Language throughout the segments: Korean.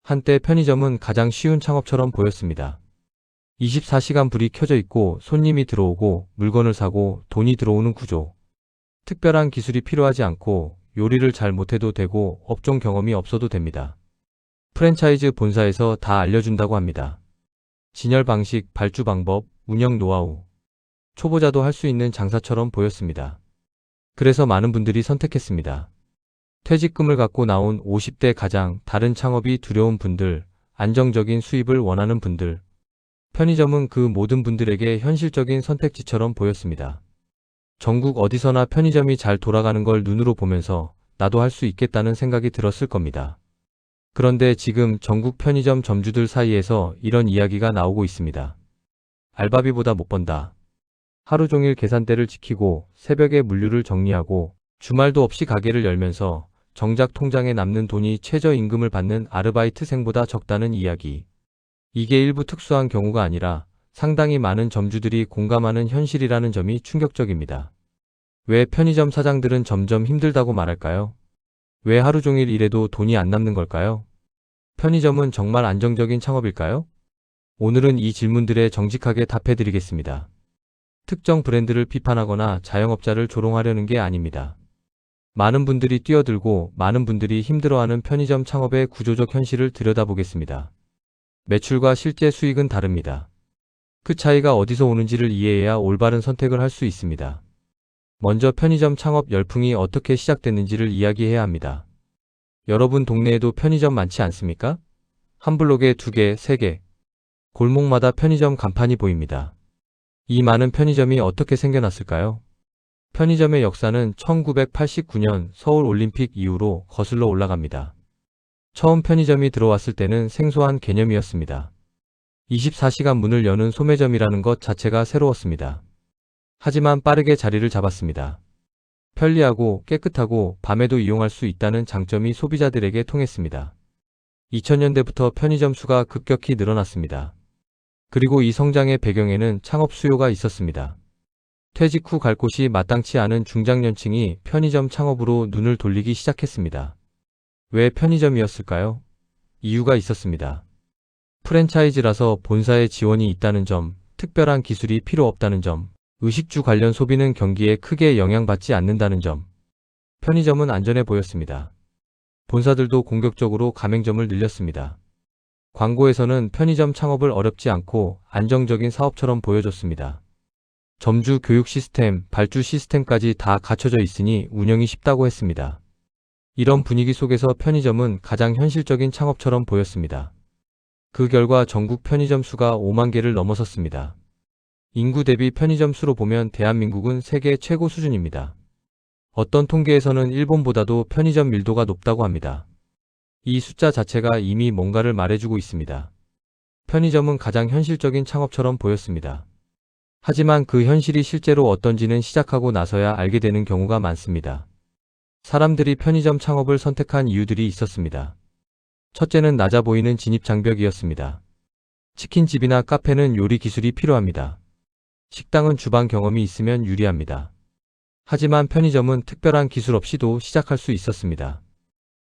한때 편의점은 가장 쉬운 창업처럼 보였습니다. 24시간 불이 켜져 있고 손님이 들어오고 물건을 사고 돈이 들어오는 구조. 특별한 기술이 필요하지 않고 요리를 잘 못해도 되고 업종 경험이 없어도 됩니다. 프랜차이즈 본사에서 다 알려준다고 합니다. 진열 방식, 발주 방법, 운영 노하우. 초보자도 할 수 있는 장사처럼 보였습니다. 그래서 많은 분들이 선택했습니다. 퇴직금을 갖고 나온 50대 가장, 다른 창업이 두려운 분들, 안정적인 수입을 원하는 분들. 편의점은 그 모든 분들에게 현실적인 선택지처럼 보였습니다. 전국 어디서나 편의점이 잘 돌아가는 걸 눈으로 보면서 나도 할 수 있겠다는 생각이 들었을 겁니다. 그런데 지금 전국 편의점 점주들 사이에서 이런 이야기가 나오고 있습니다. 알바비보다 못 번다. 하루 종일 계산대를 지키고 새벽에 물류를 정리하고 주말도 없이 가게를 열면서 정작 통장에 남는 돈이 최저임금을 받는 아르바이트생보다 적다는 이야기. 이게 일부 특수한 경우가 아니라 상당히 많은 점주들이 공감하는 현실이라는 점이 충격적입니다. 왜 편의점 사장들은 점점 힘들다고 말할까요? 왜 하루 종일 일해도 돈이 안 남는 걸까요? 편의점은 정말 안정적인 창업일까요? 오늘은 이 질문들에 정직하게 답해드리겠습니다. 특정 브랜드를 비판하거나 자영업자를 조롱하려는 게 아닙니다. 많은 분들이 뛰어들고 많은 분들이 힘들어하는 편의점 창업의 구조적 현실을 들여다보겠습니다. 매출과 실제 수익은 다릅니다. 그 차이가 어디서 오는지를 이해해야 올바른 선택을 할 수 있습니다. 먼저 편의점 창업 열풍이 어떻게 시작됐는지를 이야기해야 합니다. 여러분 동네에도 편의점 많지 않습니까? 한 블록에 2개, 3개. 골목마다 편의점 간판이 보입니다. 이 많은 편의점이 어떻게 생겨났을까요? 편의점의 역사는 1989년 서울 올림픽 이후로 거슬러 올라갑니다. 처음 편의점이 들어왔을 때는 생소한 개념이었습니다. 24시간 문을 여는 소매점이라는 것 자체가 새로웠습니다. 하지만 빠르게 자리를 잡았습니다. 편리하고 깨끗하고 밤에도 이용할 수 있다는 장점이 소비자들에게 통했습니다. 2000년대부터 편의점 수가 급격히 늘어났습니다. 그리고 이 성장의 배경에는 창업 수요가 있었습니다. 퇴직 후 갈 곳이 마땅치 않은 중장년층이 편의점 창업으로 눈을 돌리기 시작했습니다. 왜 편의점이었을까요? 이유가 있었습니다. 프랜차이즈라서 본사의 지원이 있다는 점, 특별한 기술이 필요 없다는 점, 의식주 관련 소비는 경기에 크게 영향받지 않는다는 점. 편의점은 안전해 보였습니다. 본사들도 공격적으로 가맹점을 늘렸습니다. 광고에서는 편의점 창업을 어렵지 않고 안정적인 사업처럼 보여줬습니다. 점주 교육 시스템, 발주 시스템까지 다 갖춰져 있으니 운영이 쉽다고 했습니다. 이런 분위기 속에서 편의점은 가장 현실적인 창업처럼 보였습니다. 그 결과 전국 편의점 수가 5만 개를 넘어섰습니다. 인구 대비 편의점 수로 보면 대한민국은 세계 최고 수준입니다. 어떤 통계에서는 일본보다도 편의점 밀도가 높다고 합니다. 이 숫자 자체가 이미 뭔가를 말해주고 있습니다. 편의점은 가장 현실적인 창업처럼 보였습니다. 하지만 그 현실이 실제로 어떤지는 시작하고 나서야 알게 되는 경우가 많습니다. 사람들이 편의점 창업을 선택한 이유들이 있었습니다. 첫째는 낮아 보이는 진입 장벽이었습니다. 치킨집이나 카페는 요리 기술이 필요합니다. 식당은 주방 경험이 있으면 유리합니다. 하지만 편의점은 특별한 기술 없이도 시작할 수 있었습니다.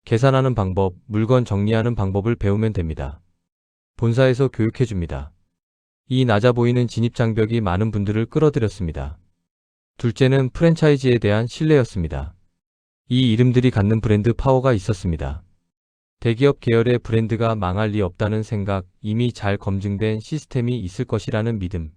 계산하는 방법, 물건 정리하는 방법을 배우면 됩니다. 본사에서 교육해줍니다. 이 낮아 보이는 진입장벽이 많은 분들을 끌어들였습니다. 둘째는 프랜차이즈에 대한 신뢰였습니다. 이 이름들이 갖는 브랜드 파워가 있었습니다. 대기업 계열의 브랜드가 망할 리 없다는 생각, 이미 잘 검증된 시스템이 있을 것이라는 믿음.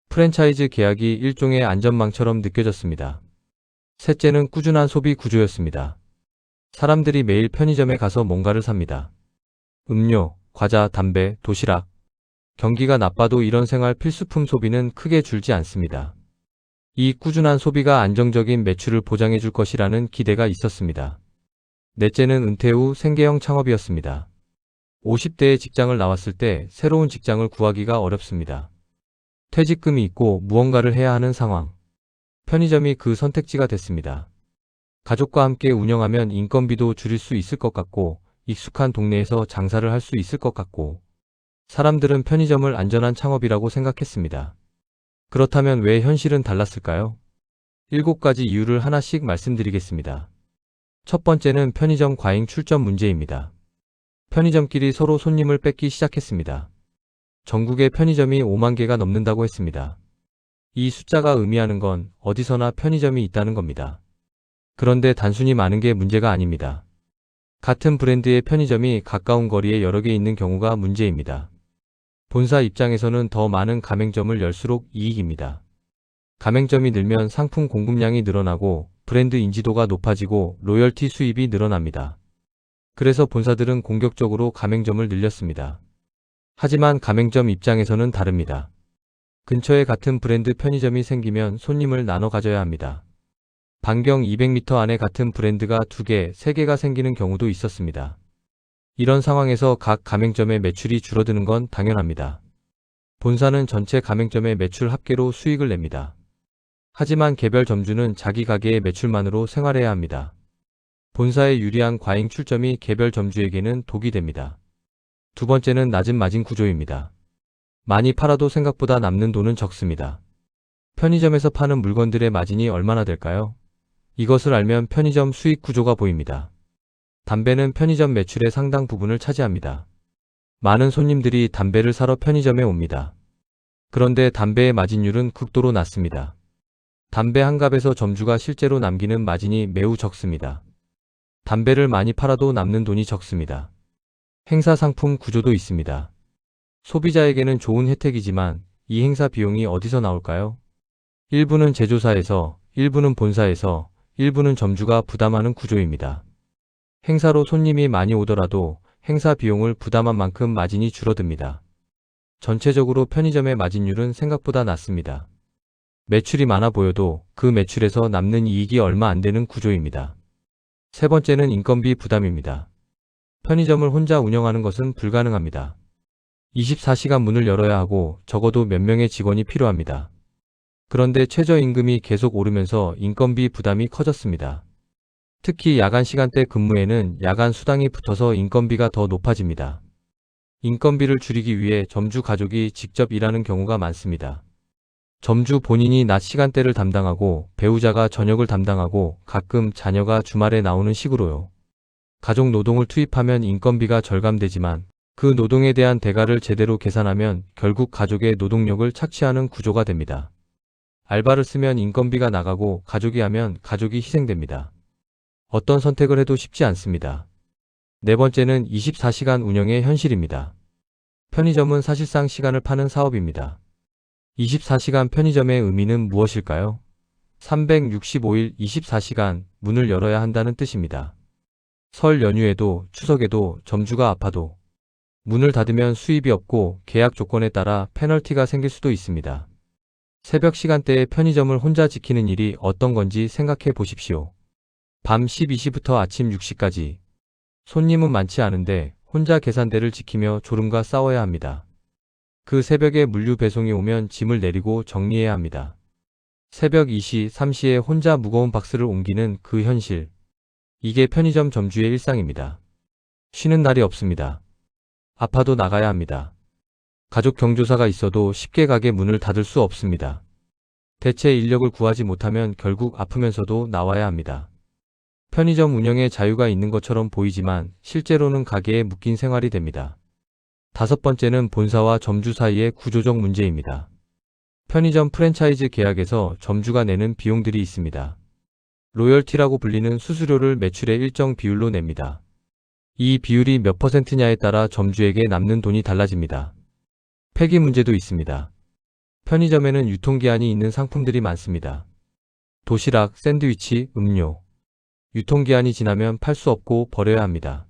프랜차이즈 계약이 일종의 안전망처럼 느껴졌습니다. 셋째는 꾸준한 소비 구조였습니다. 사람들이 매일 편의점에 가서 뭔가를 삽니다. 음료, 과자, 담배, 도시락. 경기가 나빠도 이런 생활 필수품 소비는 크게 줄지 않습니다. 이 꾸준한 소비가 안정적인 매출을 보장해 줄 것이라는 기대가 있었습니다. 넷째는 은퇴 후 생계형 창업이었습니다. 50대에 직장을 나왔을 때 새로운 직장을 구하기가 어렵습니다. 퇴직금이 있고 무언가를 해야 하는 상황. 편의점이 그 선택지가 됐습니다. 가족과 함께 운영하면 인건비도 줄일 수 있을 것 같고 익숙한 동네에서 장사를 할 수 있을 것 같고 사람들은 편의점을 안전한 창업이라고 생각했습니다. 그렇다면 왜 현실은 달랐을까요? 7가지 이유를 하나씩 말씀드리겠습니다. 첫 번째는 편의점 과잉 출점 문제입니다. 편의점끼리 서로 손님을 뺏기 시작했습니다. 전국의 편의점이 5만 개가 넘는다고 했습니다. 이 숫자가 의미하는 건 어디서나 편의점이 있다는 겁니다. 그런데 단순히 많은 게 문제가 아닙니다. 같은 브랜드의 편의점이 가까운 거리에 여러 개 있는 경우가 문제입니다. 본사 입장에서는 더 많은 가맹점을 열수록 이익입니다. 가맹점이 늘면 상품 공급량이 늘어나고 브랜드 인지도가 높아지고 로열티 수입이 늘어납니다. 그래서 본사들은 공격적으로 가맹점을 늘렸습니다. 하지만 가맹점 입장에서는 다릅니다. 근처에 같은 브랜드 편의점이 생기면 손님을 나눠 가져야 합니다. 반경 200m 안에 같은 브랜드가 2개, 3개가 생기는 경우도 있었습니다. 이런 상황에서 각 가맹점의 매출이 줄어드는 건 당연합니다. 본사는 전체 가맹점의 매출 합계로 수익을 냅니다. 하지만 개별 점주는 자기 가게의 매출만으로 생활해야 합니다. 본사의 유리한 과잉 출점이 개별 점주에게는 독이 됩니다. 두 번째는 낮은 마진 구조입니다. 많이 팔아도 생각보다 남는 돈은 적습니다. 편의점에서 파는 물건들의 마진이 얼마나 될까요? 이것을 알면 편의점 수익 구조가 보입니다. 담배는 편의점 매출의 상당 부분을 차지합니다. 많은 손님들이 담배를 사러 편의점에 옵니다. 그런데 담배의 마진율은 극도로 낮습니다. 담배 한 갑에서 점주가 실제로 남기는 마진이 매우 적습니다. 담배를 많이 팔아도 남는 돈이 적습니다. 행사 상품 구조도 있습니다. 소비자에게는 좋은 혜택이지만 이 행사 비용이 어디서 나올까요? 일부는 제조사에서, 일부는 본사에서, 일부는 점주가 부담하는 구조입니다. 행사로 손님이 많이 오더라도 행사 비용을 부담한 만큼 마진이 줄어듭니다. 전체적으로 편의점의 마진율은 생각보다 낮습니다. 매출이 많아 보여도 그 매출에서 남는 이익이 얼마 안 되는 구조입니다. 세 번째는 인건비 부담입니다. 편의점을 혼자 운영하는 것은 불가능합니다. 24시간 문을 열어야 하고 적어도 몇 명의 직원이 필요합니다. 그런데 최저임금이 계속 오르면서 인건비 부담이 커졌습니다. 특히 야간 시간대 근무에는 야간 수당이 붙어서 인건비가 더 높아집니다. 인건비를 줄이기 위해 점주 가족이 직접 일하는 경우가 많습니다. 점주 본인이 낮 시간대를 담당하고 배우자가 저녁을 담당하고 가끔 자녀가 주말에 나오는 식으로요. 가족 노동을 투입하면 인건비가 절감되지만 그 노동에 대한 대가를 제대로 계산하면 결국 가족의 노동력을 착취하는 구조가 됩니다. 알바를 쓰면 인건비가 나가고 가족이 하면 가족이 희생됩니다. 어떤 선택을 해도 쉽지 않습니다. 네 번째는 24시간 운영의 현실입니다. 편의점은 사실상 시간을 파는 사업입니다. 24시간 편의점의 의미는 무엇일까요? 365일 24시간 문을 열어야 한다는 뜻입니다. 설 연휴에도 추석에도 점주가 아파도 문을 닫으면 수입이 없고 계약 조건에 따라 페널티가 생길 수도 있습니다. 새벽 시간대에 편의점을 혼자 지키는 일이 어떤 건지 생각해 보십시오. 밤 12시부터 아침 6시까지 손님은 많지 않은데 혼자 계산대를 지키며 졸음과 싸워야 합니다. 그 새벽에 물류 배송이 오면 짐을 내리고 정리해야 합니다. 새벽 2시, 3시에 혼자 무거운 박스를 옮기는 그 현실. 이게 편의점 점주의 일상입니다. 쉬는 날이 없습니다. 아파도 나가야 합니다. 가족 경조사가 있어도 쉽게 가게 문을 닫을 수 없습니다. 대체 인력을 구하지 못하면 결국 아프면서도 나와야 합니다. 편의점 운영에 자유가 있는 것처럼 보이지만 실제로는 가게에 묶인 생활이 됩니다. 다섯 번째는 본사와 점주 사이의 구조적 문제입니다. 편의점 프랜차이즈 계약에서 점주가 내는 비용들이 있습니다. 로열티라고 불리는 수수료를 매출의 일정 비율로 냅니다. 이 비율이 몇 %냐에 따라 점주에게 남는 돈이 달라집니다. 폐기 문제도 있습니다. 편의점에는 유통기한이 있는 상품들이 많습니다. 도시락, 샌드위치, 음료. 유통기한이 지나면 팔 수 없고 버려야 합니다.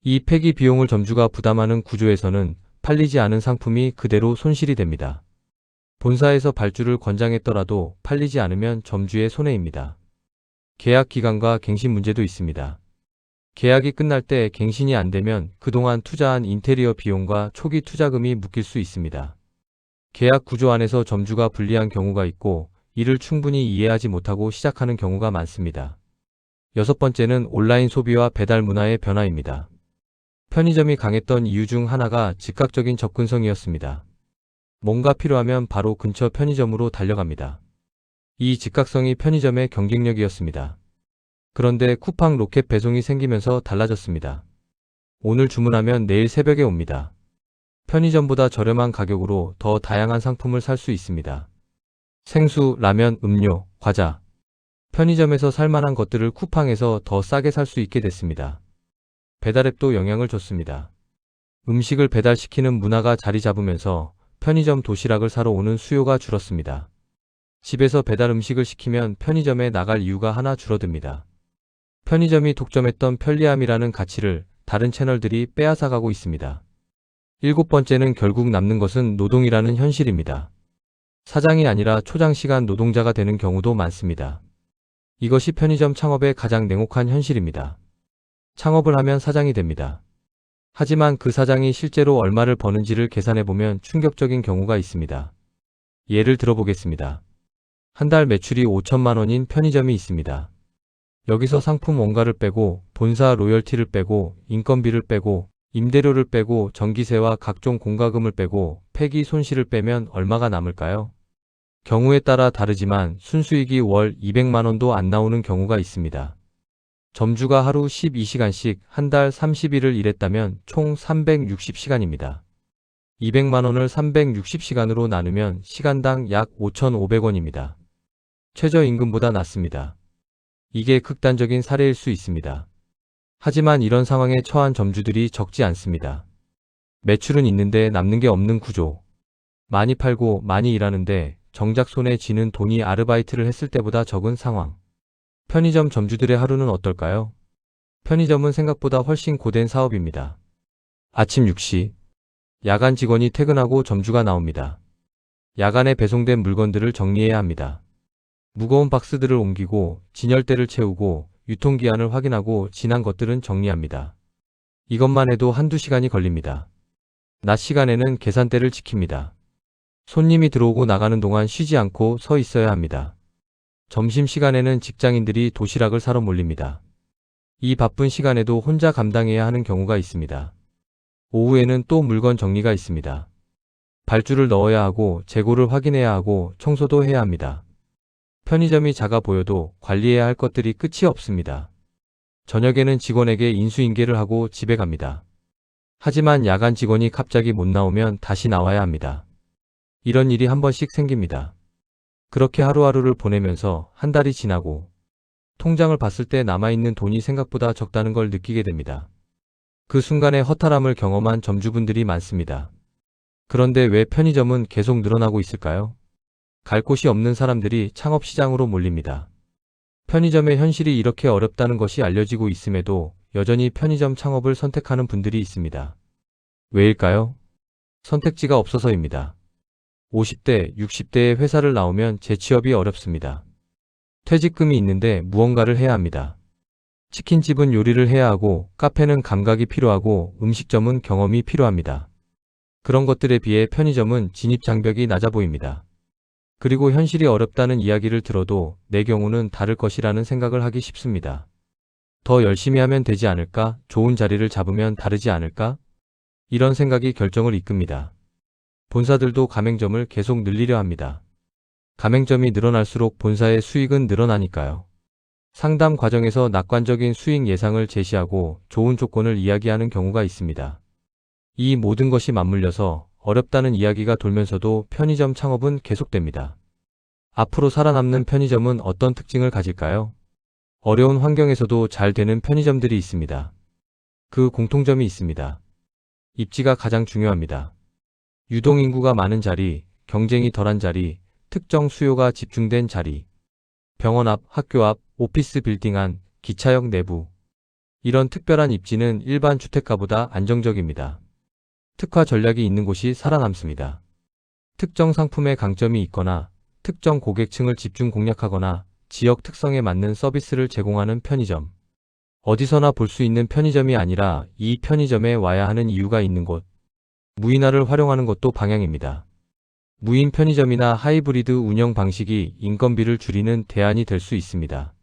이 폐기 비용을 점주가 부담하는 구조에서는 팔리지 않은 상품이 그대로 손실이 됩니다. 본사에서 발주를 권장했더라도 팔리지 않으면 점주의 손해입니다. 계약 기간과 갱신 문제도 있습니다. 계약이 끝날 때 갱신이 안 되면 그동안 투자한 인테리어 비용과 초기 투자금이 묶일 수 있습니다. 계약 구조 안에서 점주가 불리한 경우가 있고 이를 충분히 이해하지 못하고 시작하는 경우가 많습니다. 여섯 번째는 온라인 소비와 배달 문화의 변화입니다. 편의점이 강했던 이유 중 하나가 즉각적인 접근성이었습니다. 뭔가 필요하면 바로 근처 편의점으로 달려갑니다. 이 즉각성이 편의점의 경쟁력이었습니다. 그런데 쿠팡 로켓 배송이 생기면서 달라졌습니다. 오늘 주문하면 내일 새벽에 옵니다. 편의점보다 저렴한 가격으로 더 다양한 상품을 살 수 있습니다. 생수, 라면, 음료, 과자. 편의점에서 살만한 것들을 쿠팡에서 더 싸게 살 수 있게 됐습니다. 배달앱도 영향을 줬습니다. 음식을 배달시키는 문화가 자리 잡으면서 편의점 도시락을 사러 오는 수요가 줄었습니다. 집에서 배달 음식을 시키면 편의점에 나갈 이유가 하나 줄어듭니다. 편의점이 독점했던 편리함이라는 가치를 다른 채널들이 빼앗아가고 있습니다. 일곱 번째는 결국 남는 것은 노동이라는 현실입니다. 사장이 아니라 초장시간 노동자가 되는 경우도 많습니다. 이것이 편의점 창업의 가장 냉혹한 현실입니다. 창업을 하면 사장이 됩니다. 하지만 그 사장이 실제로 얼마를 버는지를 계산해보면 충격적인 경우가 있습니다. 예를 들어보겠습니다. 한 달 매출이 5천만 원인 편의점이 있습니다. 여기서 상품 원가를 빼고 본사 로열티를 빼고 인건비를 빼고 임대료를 빼고 전기세와 각종 공과금을 빼고 폐기 손실을 빼면 얼마가 남을까요? 경우에 따라 다르지만 순수익이 월 200만 원도 안 나오는 경우가 있습니다. 점주가 하루 12시간씩 한 달 30일을 일했다면 총 360시간입니다. 200만 원을 360시간으로 나누면 시간당 약 5,500원입니다. 최저임금보다 낮습니다. 이게 극단적인 사례일 수 있습니다. 하지만 이런 상황에 처한 점주들이 적지 않습니다. 매출은 있는데 남는 게 없는 구조. 많이 팔고 많이 일하는데 정작 손에 쥐는 돈이 아르바이트를 했을 때보다 적은 상황. 편의점 점주들의 하루는 어떨까요? 편의점은 생각보다 훨씬 고된 사업입니다. 아침 6시. 야간 직원이 퇴근하고 점주가 나옵니다. 야간에 배송된 물건들을 정리해야 합니다. 무거운 박스들을 옮기고 진열대를 채우고 유통기한을 확인하고 지난 것들은 정리합니다. 이것만 해도 한두 시간이 걸립니다. 낮 시간에는 계산대를 지킵니다. 손님이 들어오고 나가는 동안 쉬지 않고 서 있어야 합니다. 점심시간에는 직장인들이 도시락을 사러 몰립니다. 이 바쁜 시간에도 혼자 감당해야 하는 경우가 있습니다. 오후에는 또 물건 정리가 있습니다. 발주를 넣어야 하고 재고를 확인해야 하고 청소도 해야 합니다. 편의점이 작아 보여도 관리해야 할 것들이 끝이 없습니다. 저녁에는 직원에게 인수인계를 하고 집에 갑니다. 하지만 야간 직원이 갑자기 못 나오면 다시 나와야 합니다. 이런 일이 한 번씩 생깁니다. 그렇게 하루하루를 보내면서 한 달이 지나고 통장을 봤을 때 남아있는 돈이 생각보다 적다는 걸 느끼게 됩니다. 그 순간에 허탈함을 경험한 점주분들이 많습니다. 그런데 왜 편의점은 계속 늘어나고 있을까요? 갈 곳이 없는 사람들이 창업시장으로 몰립니다. 편의점의 현실이 이렇게 어렵다는 것이 알려지고 있음에도 여전히 편의점 창업을 선택하는 분들이 있습니다. 왜일까요? 선택지가 없어서입니다. 50대, 60대의 회사를 나오면 재취업이 어렵습니다. 퇴직금이 있는데 무언가를 해야 합니다. 치킨집은 요리를 해야 하고 카페는 감각이 필요하고 음식점은 경험이 필요합니다. 그런 것들에 비해 편의점은 진입장벽이 낮아 보입니다. 그리고 현실이 어렵다는 이야기를 들어도 내 경우는 다를 것이라는 생각을 하기 쉽습니다. 더 열심히 하면 되지 않을까? 좋은 자리를 잡으면 다르지 않을까? 이런 생각이 결정을 이끕니다. 본사들도 가맹점을 계속 늘리려 합니다. 가맹점이 늘어날수록 본사의 수익은 늘어나니까요. 상담 과정에서 낙관적인 수익 예상을 제시하고 좋은 조건을 이야기하는 경우가 있습니다. 이 모든 것이 맞물려서 어렵다는 이야기가 돌면서도 편의점 창업은 계속됩니다. 앞으로 살아남는 편의점은 어떤 특징을 가질까요? 어려운 환경에서도 잘 되는 편의점들이 있습니다. 그 공통점이 있습니다. 입지가 가장 중요합니다. 유동인구가 많은 자리, 경쟁이 덜한 자리, 특정 수요가 집중된 자리. 병원 앞, 학교 앞, 오피스 빌딩 안, 기차역 내부. 이런 특별한 입지는 일반 주택가보다 안정적입니다. 특화 전략이 있는 곳이 살아남습니다. 특정 상품의 강점이 있거나 특정 고객층을 집중 공략하거나 지역 특성에 맞는 서비스를 제공하는 편의점. 어디서나 볼 수 있는 편의점이 아니라 이 편의점에 와야 하는 이유가 있는 곳. 무인화를 활용하는 것도 방향입니다. 무인 편의점이나 하이브리드 운영 방식이 인건비를 줄이는 대안이 될 수 있습니다.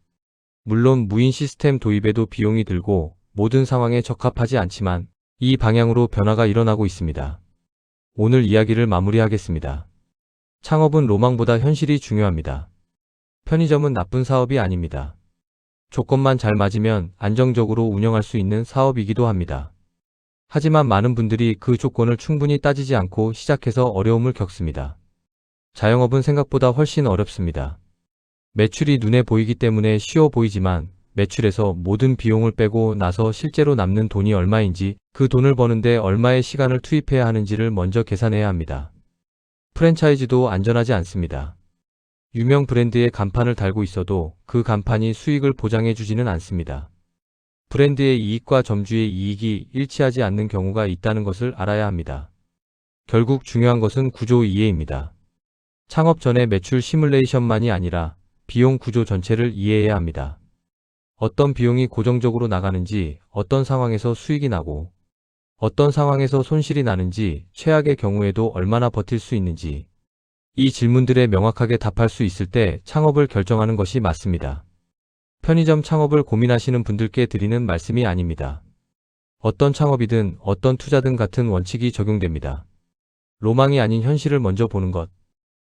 물론 무인 시스템 도입에도 비용이 들고 모든 상황에 적합하지 않지만 이 방향으로 변화가 일어나고 있습니다. 오늘 이야기를 마무리하겠습니다. 창업은 로망보다 현실이 중요합니다. 편의점은 나쁜 사업이 아닙니다. 조건만 잘 맞으면 안정적으로 운영할 수 있는 사업이기도 합니다. 하지만 많은 분들이 그 조건을 충분히 따지지 않고 시작해서 어려움을 겪습니다. 자영업은 생각보다 훨씬 어렵습니다. 매출이 눈에 보이기 때문에 쉬워 보이지만 매출에서 모든 비용을 빼고 나서 실제로 남는 돈이 얼마인지, 그 돈을 버는데 얼마의 시간을 투입해야 하는지를 먼저 계산해야 합니다. 프랜차이즈도 안전하지 않습니다. 유명 브랜드의 간판을 달고 있어도 그 간판이 수익을 보장해 주지는 않습니다. 브랜드의 이익과 점주의 이익이 일치하지 않는 경우가 있다는 것을 알아야 합니다. 결국 중요한 것은 구조 이해입니다. 창업 전에 매출 시뮬레이션만이 아니라 비용 구조 전체를 이해해야 합니다. 어떤 비용이 고정적으로 나가는지, 어떤 상황에서 수익이 나고 어떤 상황에서 손실이 나는지, 최악의 경우에도 얼마나 버틸 수 있는지, 이 질문들에 명확하게 답할 수 있을 때 창업을 결정하는 것이 맞습니다. 편의점 창업을 고민하시는 분들께 드리는 말씀이 아닙니다. 어떤 창업이든 어떤 투자든 같은 원칙이 적용됩니다. 로망이 아닌 현실을 먼저 보는 것.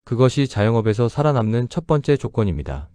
그것이 자영업에서 살아남는 첫 번째 조건입니다.